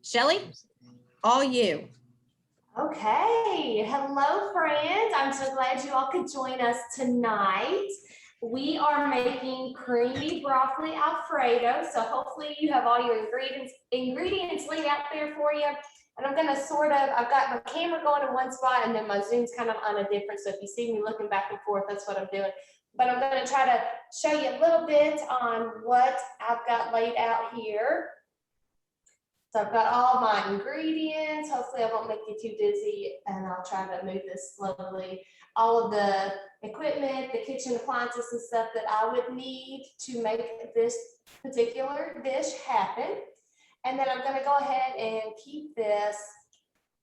Shelly, all you. Okay, hello friends. I'm so glad you all could join us tonight. We are making creamy broccoli Alfredo. So hopefully you have all your ingredients laid out there for you. And I'm gonna I've got my camera going in one spot and then my zoom's kind of on a different. So if you see me looking back and forth, that's what I'm doing. But I'm gonna try to show you a little bit on what I've got laid out here. So I've got all my ingredients. Hopefully I won't make you too dizzy and I'll try to move this slowly. All of the equipment, the kitchen appliances and stuff that I would need to make this particular dish happen. And then I'm gonna go ahead and keep this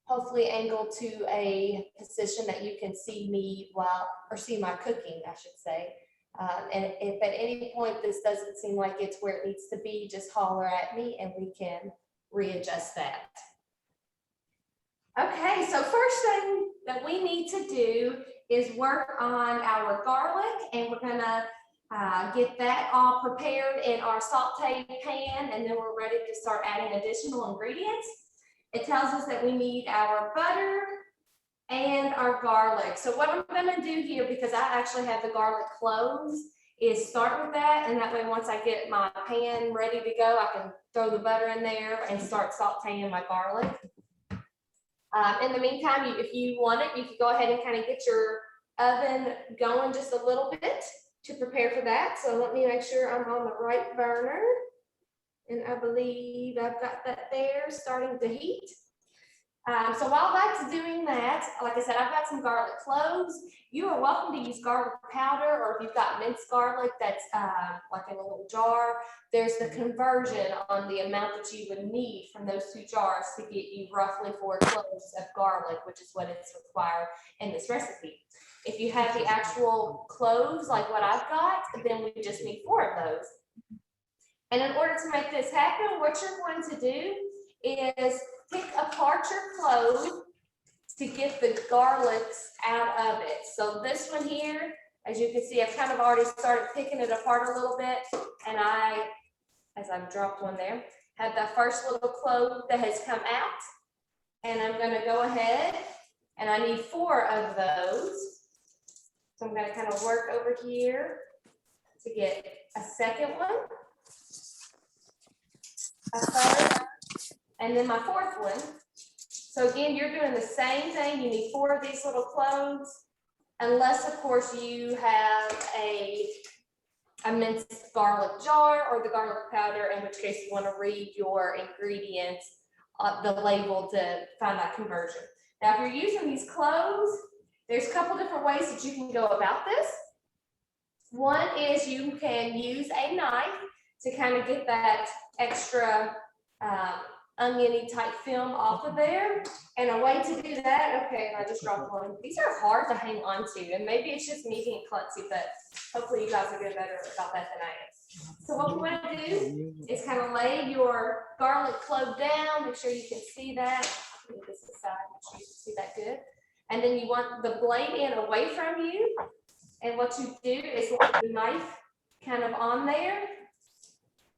hopefully angled to a position that you can see me or see my cooking, I should say. And if at any point this doesn't seem like it's where it needs to be, just holler at me and we can readjust that. Okay, so first thing that we need to do is work on our garlic, and we're gonna get that all prepared in our saute pan, and then we're ready to start adding additional ingredients. It tells us that we need our butter and our garlic. So what I'm gonna do here, because I actually have the garlic cloves, is start with that, and that way once I get my pan ready to go, I can throw the butter in there and start sauteing my garlic. In the meantime, if you want it, you can go ahead and kind of get your oven going just a little bit to prepare for that. So let me make sure I'm on the right burner. And I believe I've got that there starting to heat. So while that's doing that, like I said, I've got some garlic cloves. You are welcome to use garlic powder, or if you've got minced garlic that's like in a little jar, there's the conversion on the amount that you would need from those two jars to get you roughly 4 cloves of garlic, which is what is required in this recipe. If you have the actual cloves like what I've got, then we just need 4 of those. And in order to make this happen, what you're going to do is pick apart your clove to get the garlics out of it. So this one here, as you can see, I've kind of already started picking it apart a little bit, and as I've dropped one there, have that first little clove that has come out, and I'm gonna go ahead, and I need 4 of those. So I'm gonna kind of work over here to get a second one, a third, and then my 4th one. So again, you're doing the same thing. You need 4 of these little cloves, unless of course you have a minced garlic jar or the garlic powder, in which case you want to read your ingredients, the label, to find that conversion. Now, if you're using these cloves, there's a couple different ways that you can go about this. One is you can use a knife to kind of get that extra oniony type film off of there. And a way to do that, okay, and I just dropped one. These are hard to hang on to, and maybe it's just me being klutzy, but hopefully you guys are getting better about that than I am. So what we want to do is kind of lay your garlic clove down. Make sure you can see that. Move this aside, make sure you can see that good. And then you want the blade end away from you. And what you do is let the knife kind of on there.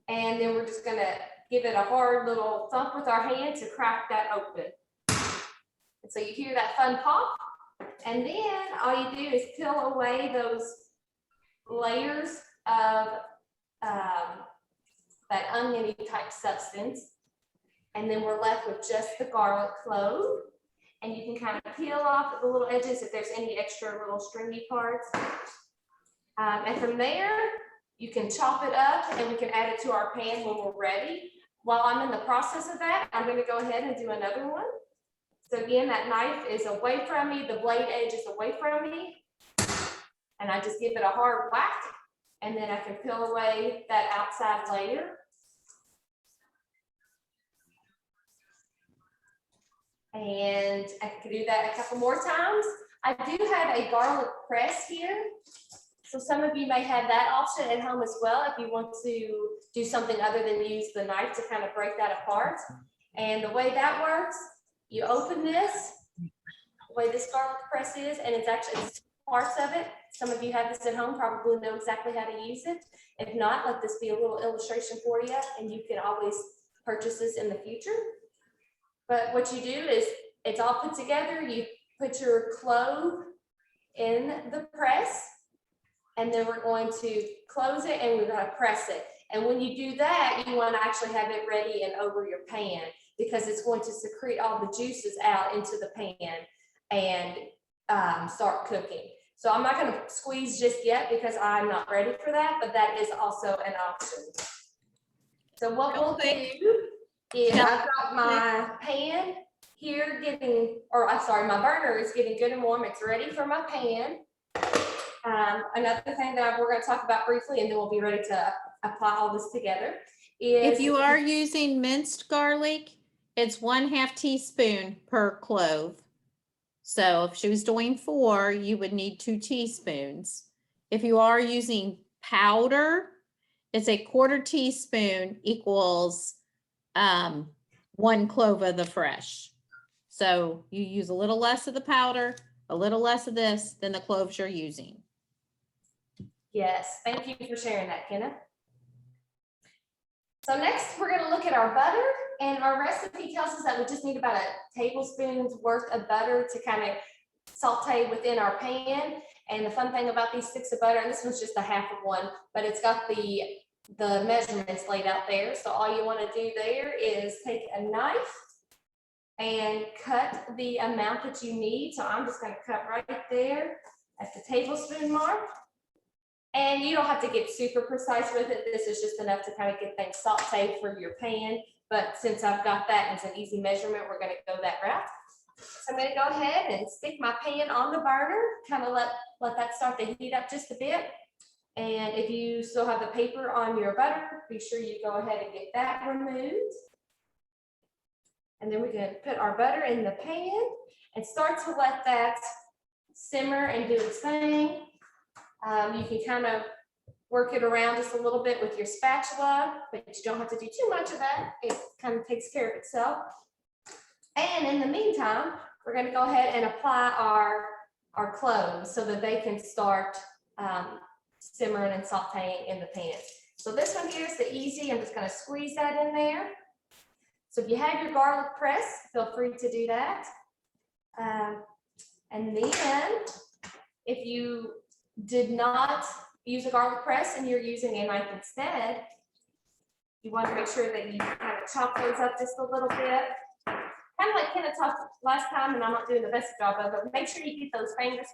And then we're just gonna give it a hard little thump with our hand to crack that open. And so you hear that fun pop, and then all you do is peel away those layers of that oniony type substance, and then we're left with just the garlic clove. And you can kind of peel off the little edges if there's any extra little stringy parts. And from there, you can chop it up and we can add it to our pan when we're ready. While I'm in the process of that, I'm going to go ahead and do another one. So again, that knife is away from me, the blade edge is away from me, and I just give it a hard whack, and then I can peel away that outside layer. And I can do that a couple more times. I do have a garlic press here. So some of you may have that option at home as well if you want to do something other than use the knife to kind of break that apart. And the way that works, you open this, the way this garlic press is, and it's actually parts of it. Some of you have this at home, probably know exactly how to use it. If not, let this be a little illustration for you, and you can always purchase this in the future. But what you do is it's all put together. You put your clove in the press, and then we're going to close it and we're going to press it. And when you do that, you want to actually have it ready and over your pan, because it's going to secrete all the juices out into the pan and start cooking. So I'm not going to squeeze just yet because I'm not ready for that, but that is also an option. So what we'll do is I've got my pan here getting, or I'm sorry, my burner is getting good and warm. It's ready for my pan. Another thing that we're going to talk about briefly, and then we'll be ready to apply all this together, is If you are using minced garlic, it's 1/2 teaspoon per clove. So if she was doing 4, you would need 2 teaspoons. If you are using powder, it's 1/4 teaspoon equals 1 clove of the fresh. So you use a little less of the powder, a little less of this than the cloves you're using. Yes, thank you for sharing that, Kenna. So next we're going to look at our butter, and our recipe tells us that we just need about a tablespoon's worth of butter to kind of saute within our pan. And the fun thing about these sticks of butter, and this one's just a 1/2 of one, but it's got the measurements laid out there. So all you want to do there is take a knife and cut the amount that you need. So I'm just going to cut right there at the tablespoon mark. And you don't have to get super precise with it. This is just enough to kind of get things sauteed for your pan. But since I've got that and it's an easy measurement, we're going to go that route. So I'm going to go ahead and stick my pan on the burner, kind of let that start to heat up just a bit. And if you still have the paper on your butter, be sure you go ahead and get that removed. And then we're going to put our butter in the pan and start to let that simmer and do its thing. You can kind of work it around just a little bit with your spatula, but you don't have to do too much of that. It kind of takes care of itself. And in the meantime, we're going to go ahead and apply our cloves so that they can start simmering and sauteing in the pan. So this one here is the easy. I'm just going to squeeze that in there. So if you have your garlic press, feel free to do that. And then if you did not use a garlic press and you're using a knife instead, you want to make sure that you kind of chop those up just a little bit. Kind of like Kenna talked last time, and I'm not doing the best job of it, but make sure you get those fingers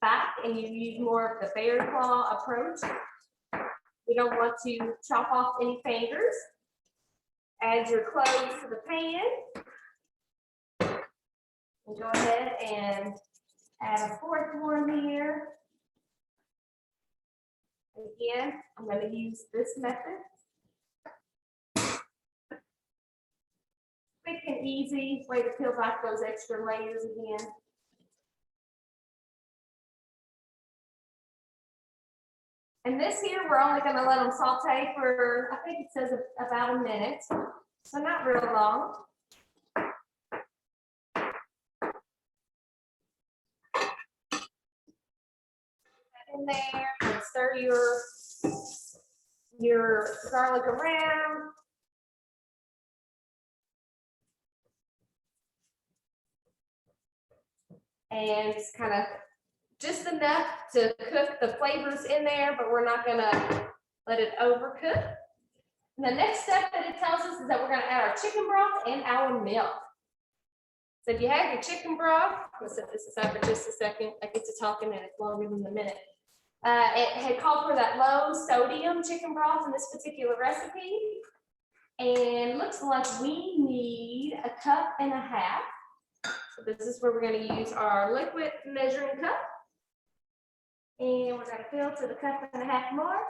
back and you use more of the bear claw approach. You don't want to chop off any fingers. Add your cloves to the pan. And go ahead and add a 4th one here. Again, I'm going to use this method. Quick and easy way to peel back those extra layers again. And this here, we're only going to let them saute for, I think it says about a minute, so not real long. In there and stir your garlic around. And it's kind of just enough to cook the flavors in there, but we're not going to let it overcook. And the next step that it tells us is that we're going to add our chicken broth and our milk. So if you have your chicken broth, I'm going to set this aside for just a second. I get to talking and it's longer than a minute. It had called for that low sodium chicken broth in this particular recipe. And looks like we need 1.5 cups. So this is where we're going to use our liquid measuring cup. And we're going to fill to the 1.5 cup mark.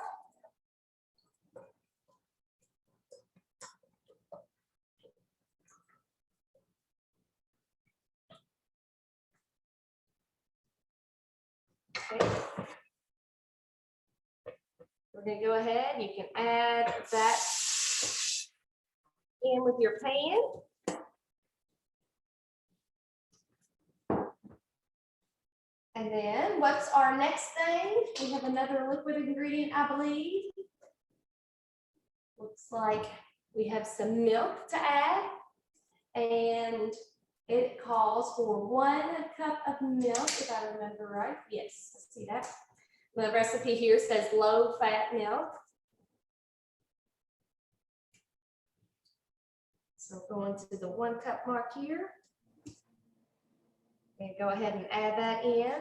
Okay. We're going to go ahead. You can add that in with your pan. And then what's our next thing? We have another liquid ingredient, I believe. Looks like we have some milk to add. And it calls for 1 cup of milk, if I remember right. Yes, let's see that. The recipe here says low-fat milk. So going to the 1 cup mark here. And go ahead and add that in.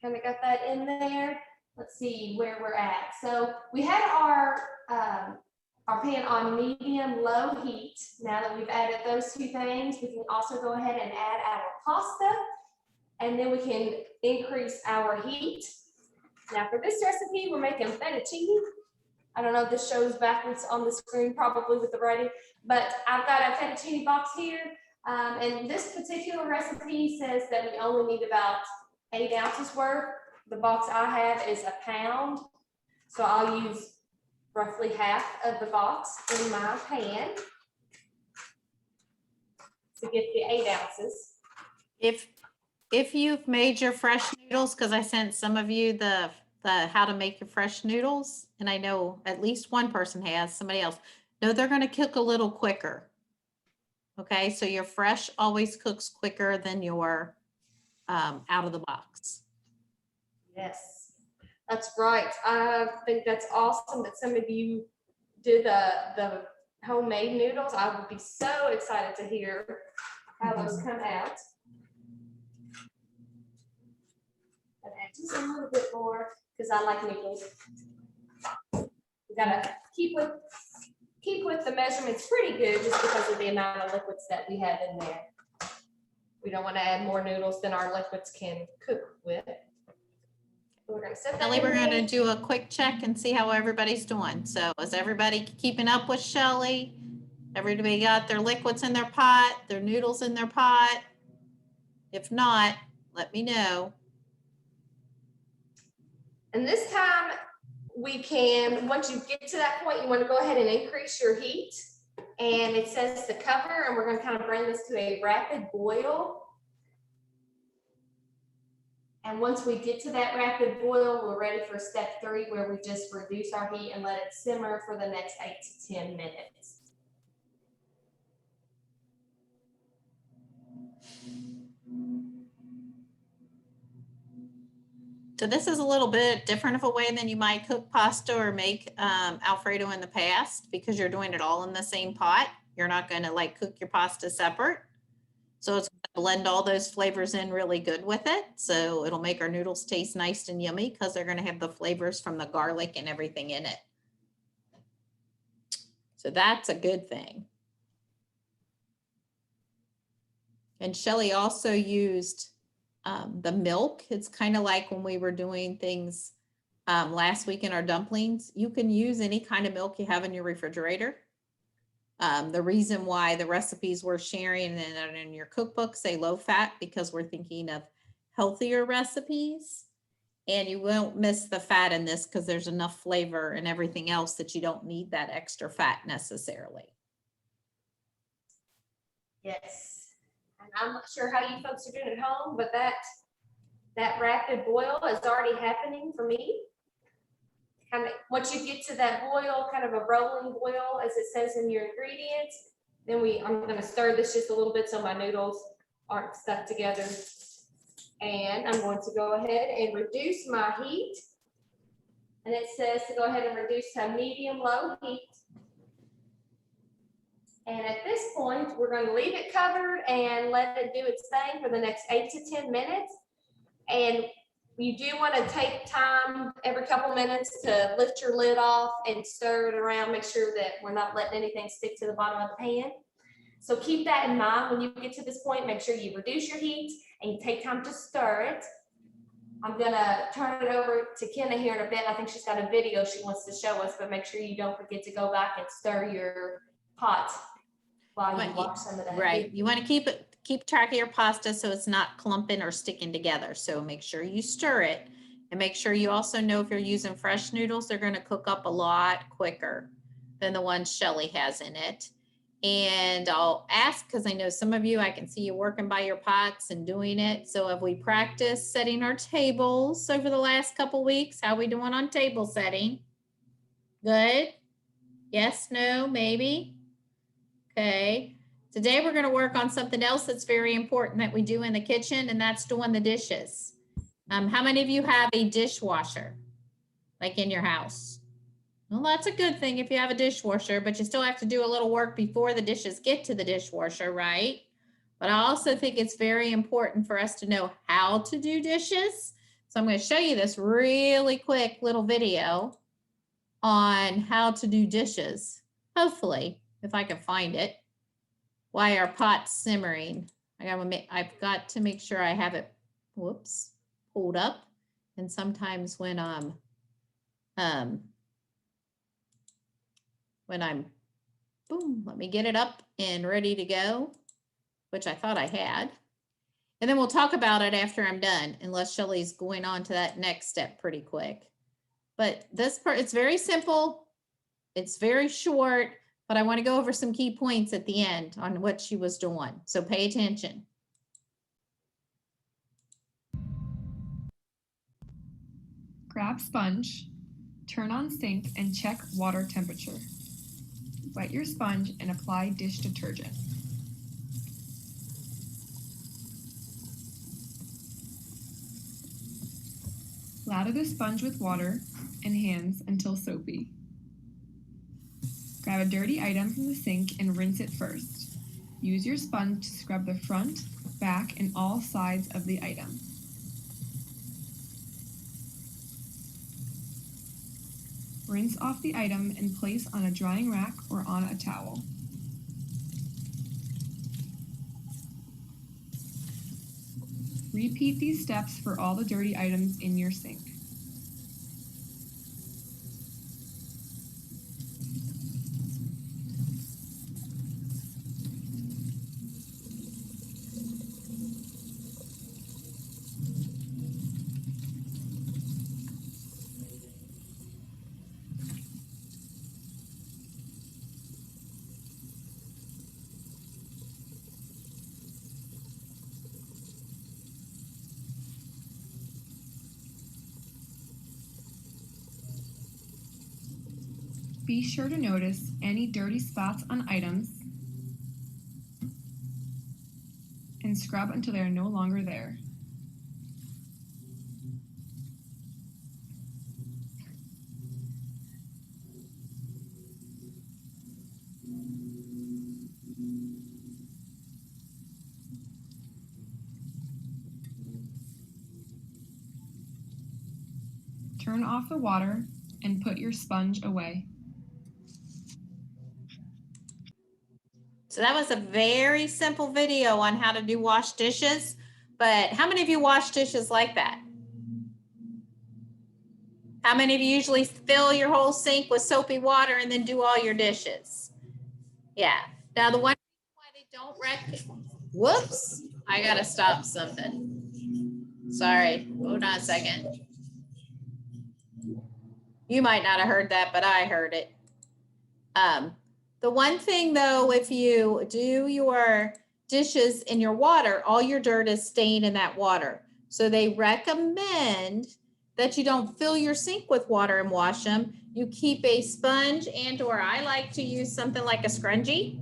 Kind of got that in there. Let's see where we're at. So we had our pan on medium-low heat. Now that we've added those 2 things, we can also go ahead and add our pasta, and then we can increase our heat. Now for this recipe, we're making fettuccine. I don't know if this shows backwards on the screen, probably with the writing, but I've got a fettuccine box here. And this particular recipe says that we only need about 8 ounces worth. The box I have is a pound. So I'll use roughly half of the box in my pan to get the 8 ounces. If you've made your fresh noodles, because I sent some of you the how to make your fresh noodles, and I know at least one person has, somebody else. No, they're going to cook a little quicker. Okay, so your fresh always cooks quicker than your out of the box. Yes, that's right. I think that's awesome that some of you did the homemade noodles. I would be so excited to hear how those come out. And add just a little bit more because I like noodles. You gotta keep with the measurements pretty good just because of the amount of liquids that we have in there. We don't want to add more noodles than our liquids can cook with. We're going to set that. Kelly, we're going to do a quick check and see how everybody's doing. So is everybody keeping up with Shelly? Everybody got their liquids in their pot, their noodles in their pot? If not, let me know. And this time we can, once you get to that point, you want to go ahead and increase your heat. And it says to cover, and we're going to kind of bring this to a rapid boil. And once we get to that rapid boil, we're ready for step 3, where we just reduce our heat and let it simmer for the next 8 to 10 minutes. So this is a little bit different of a way than you might cook pasta or make Alfredo in the past, because you're doing it all in the same pot. You're not going to like cook your pasta separate. So it's going to blend all those flavors in really good with it. So it'll make our noodles taste nice and yummy because they're going to have the flavors from the garlic and everything in it. So that's a good thing. And Shelly also used the milk. It's kind of like when we were doing things last week in our dumplings. You can use any kind of milk you have in your refrigerator. The reason why the recipes we're sharing and in your cookbook say low fat, because we're thinking of healthier recipes, and you won't miss the fat in this because there's enough flavor and everything else that you don't need that extra fat necessarily. Yes. And I'm not sure how you folks are doing at home, but that rapid boil is already happening for me. Kind of once you get to that boil, kind of a rolling boil, as it says in your ingredients, then I'm going to stir this just a little bit so my noodles aren't stuck together. And I'm going to go ahead and reduce my heat. And it says to go ahead and reduce to medium-low heat. And at this point, we're going to leave it covered and let it do its thing for the next 8 to 10 minutes. And you do want to take time every couple minutes to lift your lid off and stir it around. Make sure that we're not letting anything stick to the bottom of the pan. So keep that in mind when you get to this point. Make sure you reduce your heat and you take time to stir it. I'm going to turn it over to Kenna here in a bit. I think she's got a video she wants to show us, but make sure you don't forget to go back and stir your pot while you watch some of that. Right. You want to keep track of your pasta so it's not clumping or sticking together. So make sure you stir it And make sure you also know if you're using fresh noodles, they're going to cook up a lot quicker than the ones Shelly has in it. And I'll ask, because I know some of you, I can see you working by your pots and doing it. So have we practiced setting our tables over the last couple weeks? How are we doing on table setting? Good? Yes, no, maybe? Okay. Today we're going to work on something else that's very important that we do in the kitchen, and that's doing the dishes. How many of you have a dishwasher, like in your house? Well, that's a good thing if you have a dishwasher, but you still have to do a little work before the dishes get to the dishwasher, right? But I also think it's very important for us to know how to do dishes. So I'm going to show you this really quick little video on how to do dishes. Hopefully, if I can find it. Why are pots simmering? I've got to make sure I have it, whoops, pulled up. And sometimes when I'm, boom, let me get it up and ready to go, which I thought I had. And then we'll talk about it after I'm done, unless Shelly's going on to that next step pretty quick. But this part, it's very simple. It's very short, but I want to go over some key points at the end on what she was doing. So pay attention. Grab sponge, turn on sink and check water temperature. Wet your sponge and apply dish detergent. Lather the sponge with water and hands until soapy. Grab a dirty item from the sink and rinse it first. Use your sponge to scrub the front, back, and all sides of the item. Rinse off the item and place on a drying rack or on a towel. Repeat these steps for all the dirty items in your sink. Be sure to notice any dirty spots on items and scrub until they are no longer there. Turn off the water and put your sponge away. So that was a very simple video on how to do wash dishes, but how many of you wash dishes like that? How many of you usually fill your whole sink with soapy water and then do all your dishes? Yeah. Now the one reason why they don't whoops, I gotta stop something. Sorry, hold on a second. You might not have heard that, but I heard it. The one thing though, if you do your dishes in your water, all your dirt is staying in that water. So they recommend that you don't fill your sink with water and wash them. You keep a sponge or I like to use something like a scrunchie,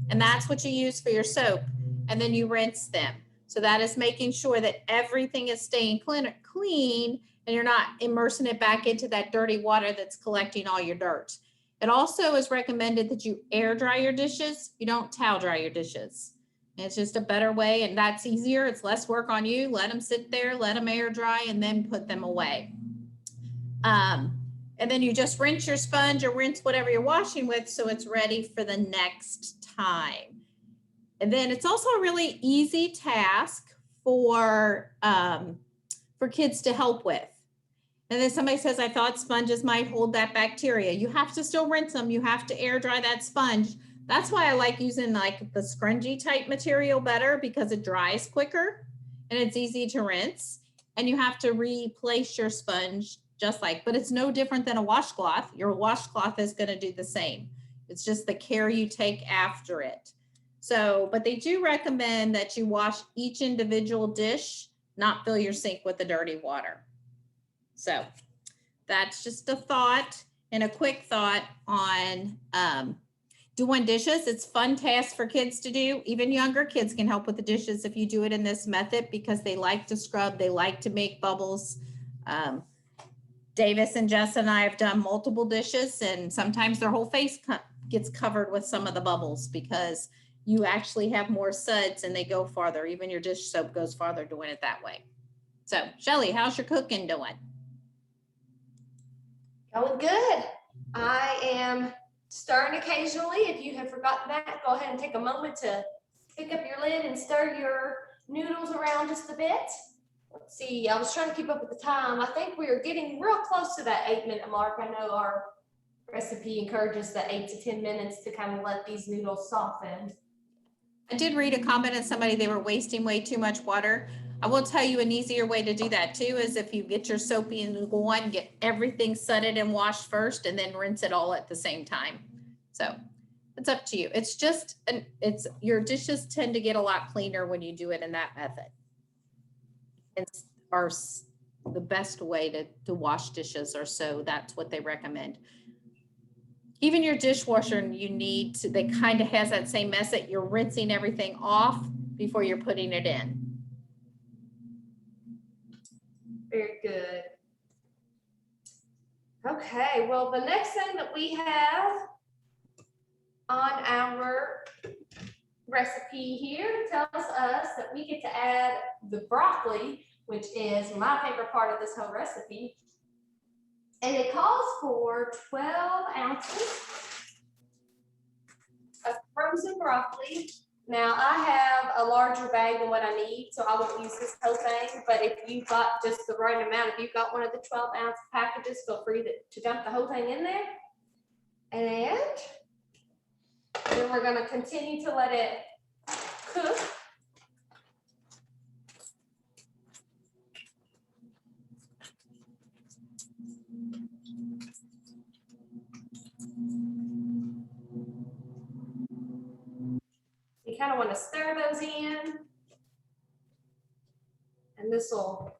and that's what you use for your soap. And then you rinse them. So that is making sure that everything is staying clean and you're not immersing it back into that dirty water that's collecting all your dirt. It also is recommended that you air dry your dishes. You don't towel dry your dishes. It's just a better way, and that's easier. It's less work on you. Let them sit there, let them air dry, and then put them away. And then you just rinse your sponge or rinse whatever you're washing with so it's ready for the next time. And then it's also a really easy task for kids to help with. And then somebody says, I thought sponges might hold that bacteria. You have to still rinse them. You have to air dry that sponge. That's why I like using like the scrunchie type material better, because it dries quicker and it's easy to rinse. and you have to replace your sponge just like, but it's no different than a washcloth. Your washcloth is going to do the same. It's just the care you take after it. So, but they do recommend that you wash each individual dish, not fill your sink with the dirty water. So that's just a thought and a quick thought on doing dishes. It's a fun task for kids to do. Even younger kids can help with the dishes if you do it in this method because they like to scrub, they like to make bubbles. Davis and Jess and I have done multiple dishes, and sometimes their whole face gets covered with some of the bubbles because you actually have more suds and they go farther. Even your dish soap goes farther doing it that way. So, Shelly, how's your cooking doing? Going good. I am stirring occasionally. If you have forgotten that, go ahead and take a moment to pick up your lid and stir your noodles around just a bit. Let's see, I was trying to keep up with the time. I think we are getting real close to that 8-minute mark. I know our recipe encourages the 8 to 10 minutes to kind of let these noodles soften. I did read a comment of somebody, they were wasting way too much water. I will tell you an easier way to do that too is if you get your soapy and going, get everything sudded and washed first and then rinse it all at the same time. So it's up to you. It's just, your dishes tend to get a lot cleaner when you do it in that method. It's the best way to wash dishes, or so that's what they recommend. Even your dishwasher, you need to, they kind of has that same method. You're rinsing everything off before you're putting it in. Very good. Okay, well, the next thing that we have on our recipe here tells us that we get to add the broccoli, which is my favorite part of this whole recipe. And it calls for 12 ounces of frozen broccoli. Now I have a larger bag than what I need, so I won't use this whole thing, but if you've got just the right amount, if you've got one of the 12-ounce packages, feel free to dump the whole thing in there. And then we're gonna continue to let it cook. You kind of want to stir those in, and this will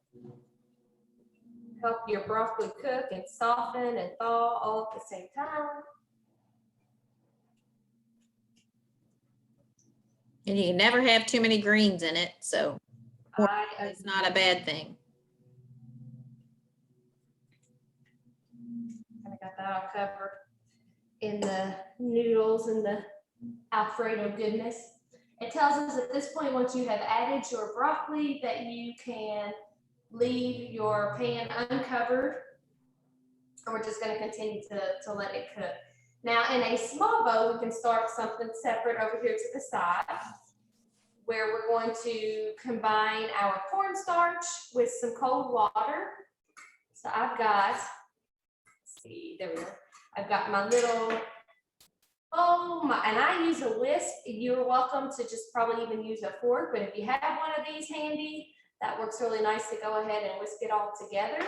help your broccoli cook and soften and thaw all at the same time. And you can never have too many greens in it, so it's not a bad thing. Kind of got that all covered in the noodles and the Alfredo goodness. It tells us at this point, once you have added your broccoli, that you can leave your pan uncovered, and we're just going to continue to let it cook. Now, in a small bowl, we can start something separate over here to the side, where we're going to combine our cornstarch with some cold water. So I've got, let's see, there we go. I've got my little bowl, and I use a whisk. You're welcome to just probably even use a fork, but if you have one of these handy, that works really nice to go ahead and whisk it all together.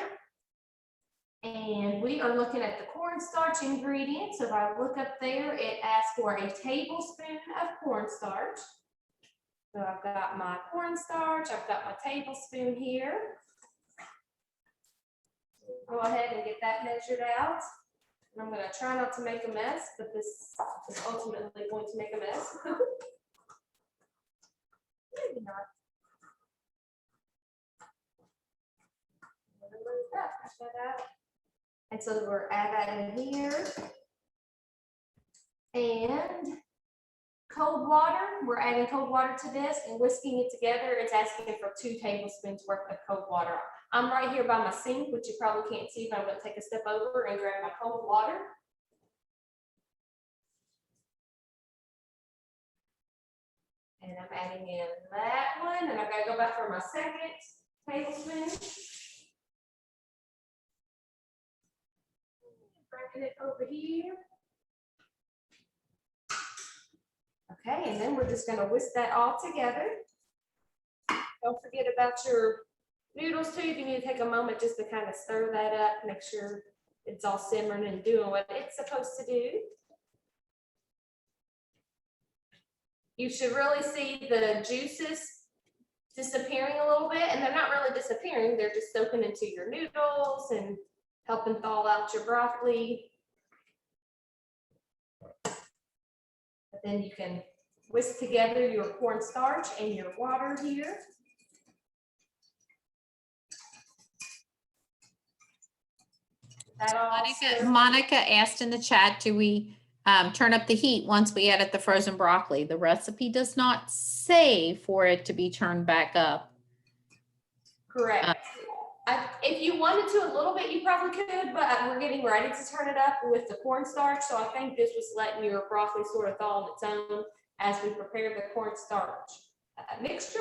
And we are looking at the cornstarch ingredients. So if I look up there, it asks for a tablespoon of cornstarch. So I've got my cornstarch, I've got my tablespoon here. Go ahead and get that measured out. And I'm going to try not to make a mess, but this is ultimately going to make a mess. Maybe not. And so we're adding in here. And cold water, we're adding cold water to this and whisking it together. It's asking for 2 tablespoons worth of cold water. I'm right here by my sink, which you probably can't see, but I'm going to take a step over and grab my cold water. And I'm adding in that one, and I've got to go back for my second tablespoon. Bringing it over here. Okay, and then we're just going to whisk that all together. Don't forget about your noodles too, if you need to take a moment just to kind of stir that up, make sure it's all simmering and doing what it's supposed to do. You should really see the juices disappearing a little bit, and they're not really disappearing, they're just soaking into your noodles and helping thaw out your broccoli. But then you can whisk together your cornstarch and your water here. That all Monica asked in the chat, do we turn up the heat once we added the frozen broccoli? The recipe does not say for it to be turned back up. Correct. If you wanted to a little bit, you probably could, but we're getting ready to turn it up with the cornstarch. So I think this was letting your broccoli sort of thaw on its own as we prepare the cornstarch mixture,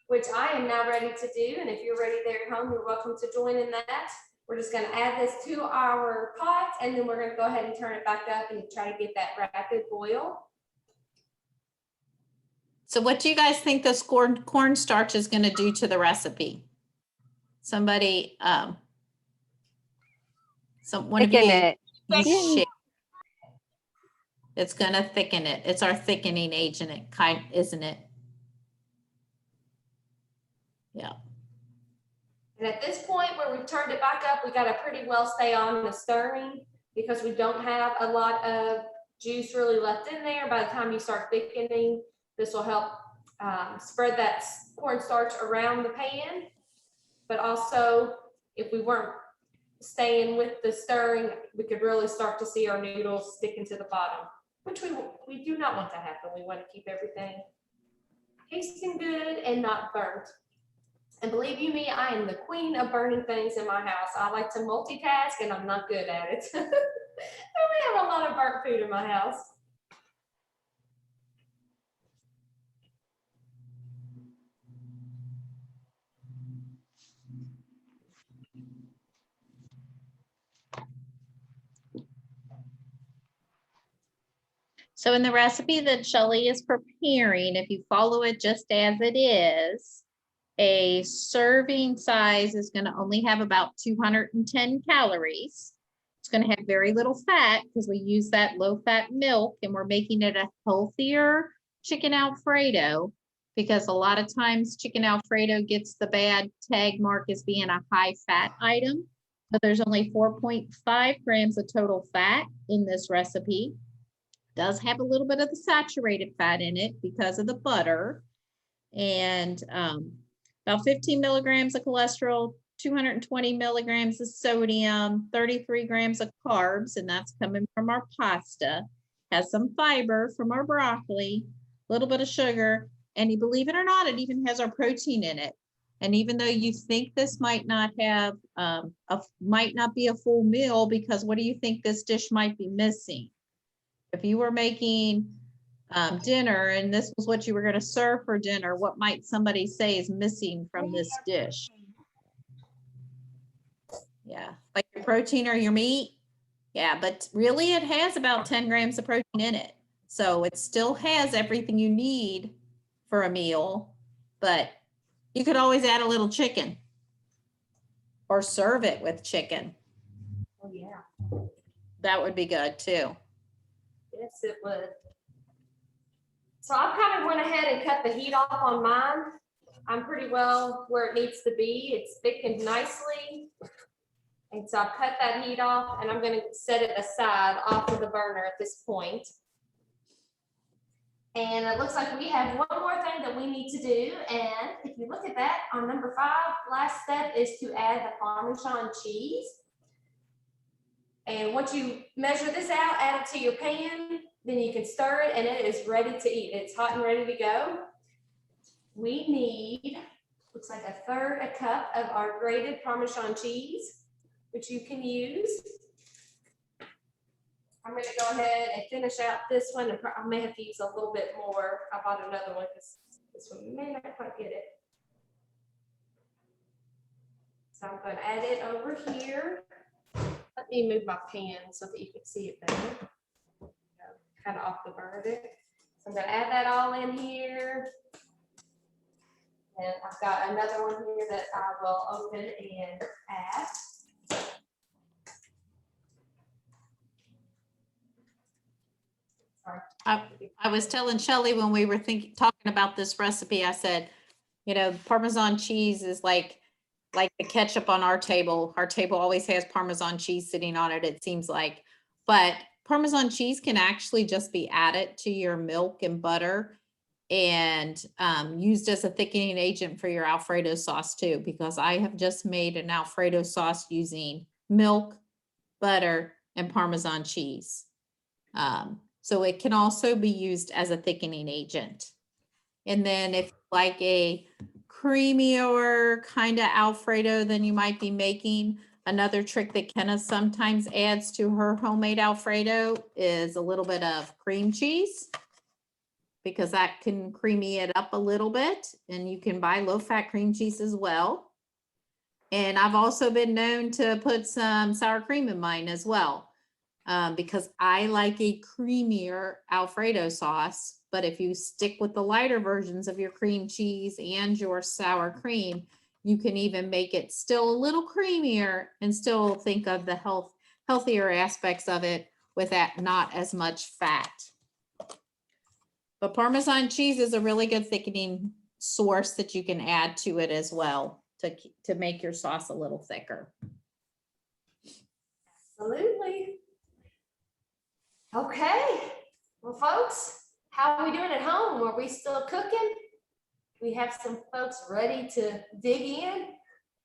which I am now ready to do. And if you're ready there at home, you're welcome to join in that. We're just going to add this to our pot, and then we're going to go ahead and turn it back up and try to get that rapid boil. So what do you guys think this cornstarch is going to do to the recipe? Somebody, one of you, share. It's going to thicken it. It's our thickening agent, isn't it? Yeah. And at this point where we've turned it back up, we got to pretty well stay on the stirring because we don't have a lot of juice really left in there. By the time you start thickening, this will help spread that cornstarch around the pan. But also, if we weren't staying with the stirring, we could really start to see our noodles sticking to the bottom, which we do not want to happen. We want to keep everything tasting good and not burnt. And believe you me, I am the queen of burning things in my house. I like to multitask and I'm not good at it. We have a lot of burnt food in my house. So in the recipe that Shelly is preparing, if you follow it just as it is, a serving size is going to only have about 210 calories. It's going to have very little fat because we use that low-fat milk, and we're making it a healthier chicken Alfredo because a lot of times chicken Alfredo gets the bad tag mark as being a high-fat item. But there's only 4.5 grams of total fat in this recipe. It does have a little bit of the saturated fat in it because of the butter, and about 15 milligrams of cholesterol, 220 milligrams of sodium, 33 grams of carbs, and that's coming from our pasta. Has some fiber from our broccoli, a little bit of sugar, and you believe it or not, it even has our protein in it. And even though you think this might not have, might not be a full meal, because what do you think this dish might be missing? If you were making dinner and this was what you were going to serve for dinner, what might somebody say is missing from this dish? Yeah, like your protein or your meat. Yeah, but really it has about 10 grams of protein in it. So it still has everything you need for a meal, but you could always add a little chicken or serve it with chicken. Oh yeah. That would be good too. Yes, it would. So I kind of went ahead and cut the heat off on mine. I'm pretty well where it needs to be. It's thickened nicely. And so I've cut that heat off, and I'm going to set it aside off of the burner at this point. And it looks like we have one more thing that we need to do. And if you look at that, on number 5, last step is to add the Parmesan cheese. And once you measure this out, add it to your pan, then you can stir it and it is ready to eat. It's hot and ready to go. We need, looks like 1/3 cup of our grated Parmesan cheese, which you can use. I'm going to go ahead and finish out this one. And I may have to use a little bit more. I bought another one because this one may not quite get it. So I'm going to add it over here. Let me move my pan so that you can see it better. Kind of off the burner there. So I'm going to add that all in here. And I've got another one here that I will open and add. Sorry. I was telling Shelley when we were talking about this recipe, I said, you know, Parmesan cheese is like the ketchup on our table. Our table always has Parmesan cheese sitting on it, it seems like. But Parmesan cheese can actually just be added to your milk and butter and used as a thickening agent for your Alfredo sauce too, because I have just made an Alfredo sauce using milk, butter, and Parmesan cheese. So it can also be used as a thickening agent. And then if like a creamier kind of Alfredo than you might be making, another trick that Kenna sometimes adds to her homemade Alfredo is a little bit of cream cheese, because that can creamy it up a little bit, and you can buy low-fat cream cheese as well. And I've also been known to put some sour cream in mine as well. Because I like a creamier Alfredo sauce, but if you stick with the lighter versions of your cream cheese and your sour cream, you can even make it still a little creamier and still think of the healthier aspects of it with that not as much fat. But Parmesan cheese is a really good thickening source that you can add to it as well to make your sauce a little thicker. Absolutely. Okay, well, folks, how are we doing at home? Are we still cooking? We have some folks ready to dig in.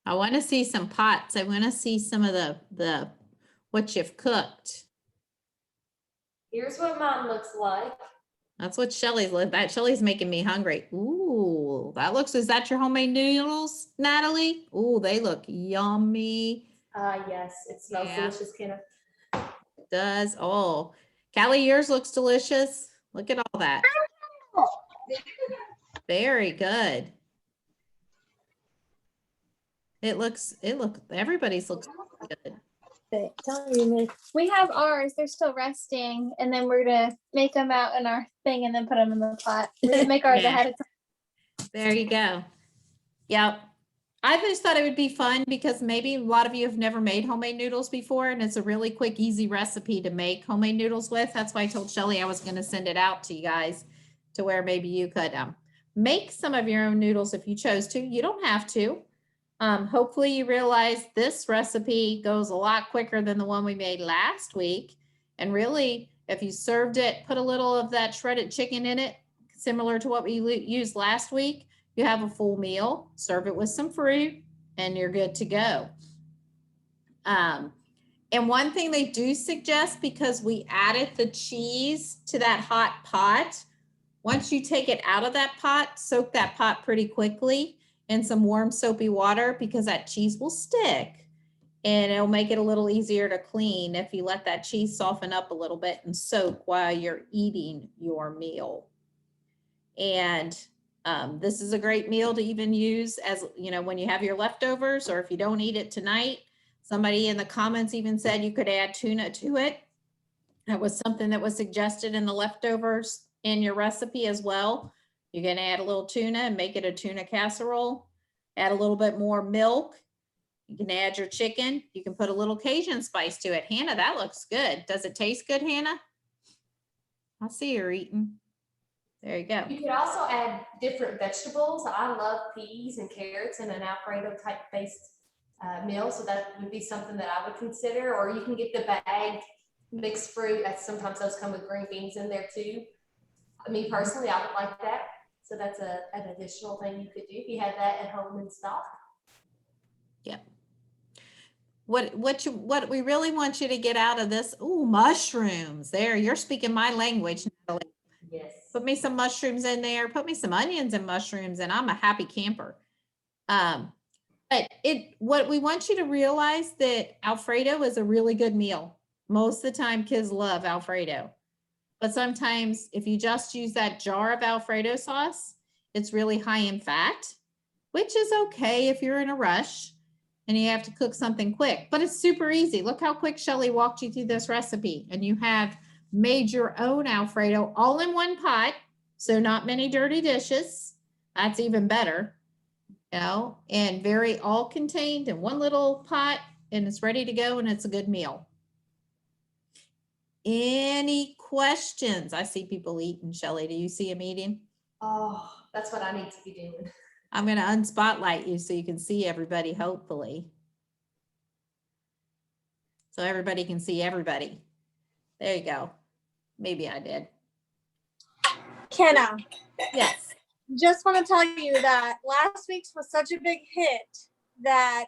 I want to see some pots. I want to see some of the what you've cooked. Here's what mine looks like. That's what Shelley's making me hungry. Ooh, is that your homemade noodles, Natalie? Ooh, they look yummy. Yes, it smells delicious, Kenna. It does. Oh, Callie, yours looks delicious. Look at all that. Very good. Everybody's looks good. We have ours. They're still resting, and then we're gonna make them out in our thing, and then put them in the pot. We didn't make ours ahead of time. There you go. Yep. I just thought it would be fun because maybe a lot of you have never made homemade noodles before, and it's a really quick, easy recipe to make homemade noodles with. That's why I told Shelley I was going to send it out to you guys to where maybe you could make some of your own noodles if you chose to. You don't have to. Hopefully you realize this recipe goes a lot quicker than the one we made last week. And really, if you served it, put a little of that shredded chicken in it, similar to what we used last week, you have a full meal, serve it with some fruit, and you're good to go. And one thing they do suggest, because we added the cheese to that hot pot, once you take it out of that pot, soak that pot pretty quickly in some warm soapy water, because that cheese will stick and it'll make it a little easier to clean if you let that cheese soften up a little bit and soak while you're eating your meal. And this is a great meal to even use as, you know, when you have your leftovers, or if you don't eat it tonight. Somebody in the comments even said you could add tuna to it. That was something that was suggested in the leftovers in your recipe as well. You can add a little tuna and make it a tuna casserole. Add a little bit more milk. You can add your chicken. You can put a little Cajun spice to it. Hannah, that looks good. Does it taste good, Hannah? I see her eating. There you go. You could also add different vegetables. I love peas and carrots in an Alfredo type based meal. So that would be something that I would consider. Or you can get the bagged mixed fruit. Sometimes those come with green beans in there too. Me personally, I would like that. So that's an additional thing you could do if you had that at home in stock. Yeah. What we really want you to get out of this, mushrooms. There, you're speaking my language, Natalie. Yes. Put me some mushrooms in there. Put me some onions and mushrooms, and I'm a happy camper. But what we want you to realize that Alfredo is a really good meal. Most of the time, kids love Alfredo. But sometimes if you just use that jar of Alfredo sauce, it's really high in fat, which is okay if you're in a rush and you have to cook something quick. But it's super easy. Look how quick Shelley walked you through this recipe. And you have made your own Alfredo all in one pot. So not many dirty dishes. That's even better. You know, and very all contained in one little pot, and it's ready to go, and it's a good meal. Any questions? I see people eating. Shelley, do you see them eating? Oh, that's what I need to be doing. I'm going to unspotlight you so you can see everybody, hopefully. So everybody can see everybody. There you go. Maybe I did. Kenna, Yes. just want to tell you that last week's was such a big hit that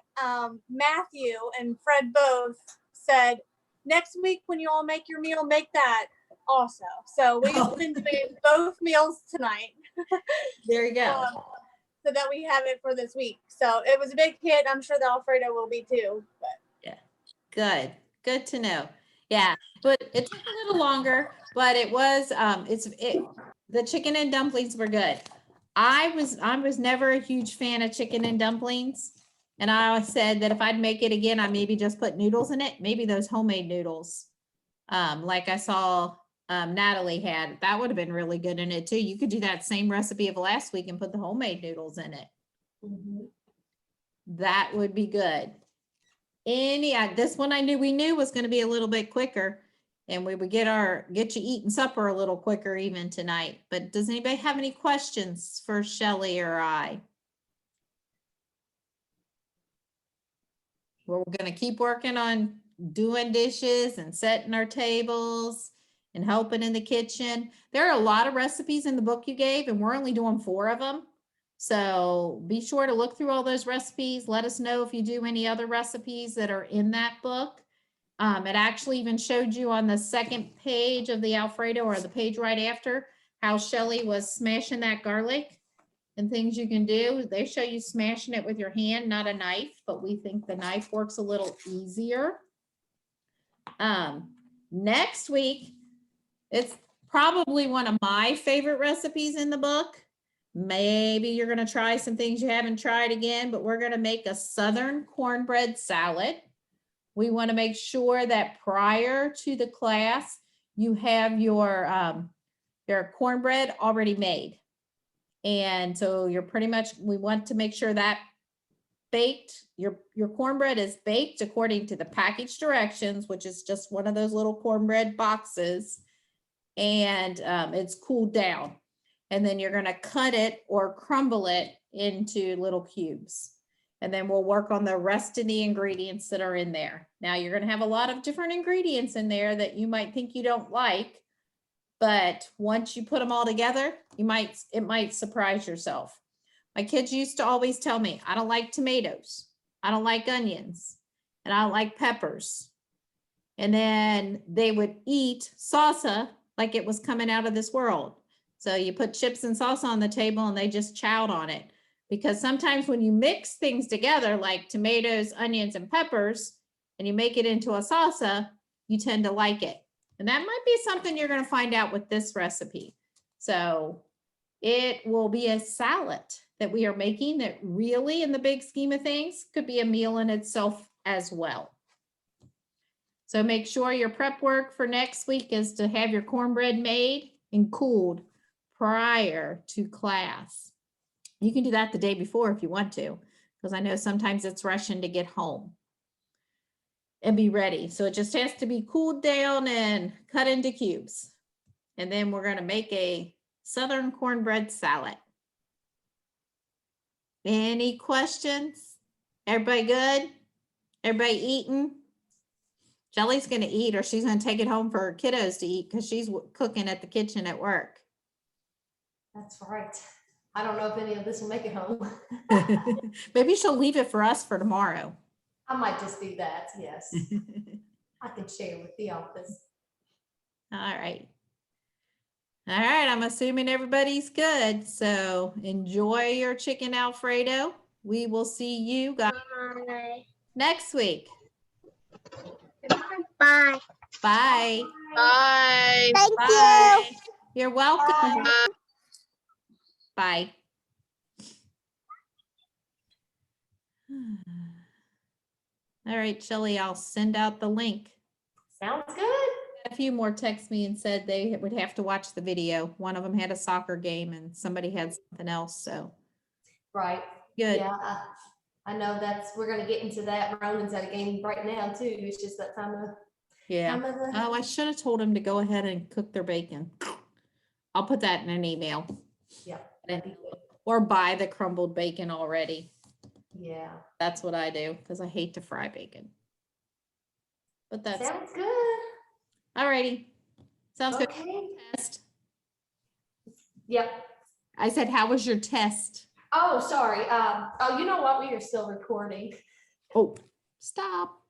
Matthew and Fred both said, next week when you all make your meal, make that also. So we've been doing both meals tonight. There you go. So that we have it for this week. So it was a big hit. I'm sure the Alfredo will be too. But. Yeah. Good. Good to know. Yeah. But it took a little longer, but it was, the chicken and dumplings were good. I was never a huge fan of chicken and dumplings. And I said that if I'd make it again, I maybe just put noodles in it. Maybe those homemade noodles. Like I saw Natalie had, that would have been really good in it too. You could do that same recipe of last week and put the homemade noodles in it. That would be good. This one we knew was going to be a little bit quicker, and we would get you eating supper a little quicker even tonight. But does anybody have any questions for Shelley or I? Well, we're going to keep working on doing dishes and setting our tables and helping in the kitchen. There are a lot of recipes in the book you gave, and we're only doing 4 of them. So be sure to look through all those recipes. Let us know if you do any other recipes that are in that book. It actually even showed you on the second page of the Alfredo, or the page right after, how Shelley was smashing that garlic and things you can do. They show you smashing it with your hand, not a knife, but we think the knife works a little easier. Next week, it's probably one of my favorite recipes in the book. Maybe you're going to try some things you haven't tried again, but we're going to make a Southern cornbread salad. We want to make sure that prior to the class, you have your cornbread already made. And so we want to make sure that baked, your cornbread is baked according to the package directions, which is just one of those little cornbread boxes. And it's cooled down. And then you're going to cut it or crumble it into little cubes. And then we'll work on the rest of the ingredients that are in there. Now you're going to have a lot of different ingredients in there that you might think you don't like, but once you put them all together, it might surprise yourself. My kids used to always tell me, I don't like tomatoes, I don't like onions, and I don't like peppers. And then they would eat salsa like it was coming out of this world. So you put chips and salsa on the table and they just chowed on it. Because sometimes when you mix things together, like tomatoes, onions, and peppers, and you make it into a salsa, you tend to like it. And that might be something you're going to find out with this recipe. So it will be a salad that we are making that really, in the big scheme of things, could be a meal in itself as well. So make sure your prep work for next week is to have your cornbread made and cooled prior to class. You can do that the day before if you want to, because I know sometimes it's rushing to get home and be ready. So it just has to be cooled down and cut into cubes. And then we're going to make a Southern cornbread salad. Any questions? Everybody good? Everybody eating? Shelley's going to eat, or she's going to take it home for her kiddos to eat because she's cooking at the kitchen at work. That's right. I don't know if any of this will make it home. Maybe she'll leave it for us for tomorrow. I might just do that, yes. I can share with the office. All right. All right, I'm assuming everybody's good. So enjoy your chicken Alfredo. We will see you guys next week. Bye. Bye. Bye. Thank Bye. You're welcome. Bye. All right, Shelley, I'll send out the link. Sounds good. A few more text me and said they would have to watch the video. One of them had a soccer game and somebody had something else. So Right. Good. Yeah, I know we're gonna get into that. Roman's at a game right now too. It's just that Yeah. time of the, Oh, I should have told him to go ahead and cook their bacon. I'll put that in an email. yeah, that'd be good. Or buy the crumbled bacon already. Yeah, That's what I do because I hate to fry bacon. But that's sounds good. alrighty. Sounds good. Okay, Test. yep. I said, how was your test? Oh, sorry. Oh, you know what? We are still recording. Oh, stop.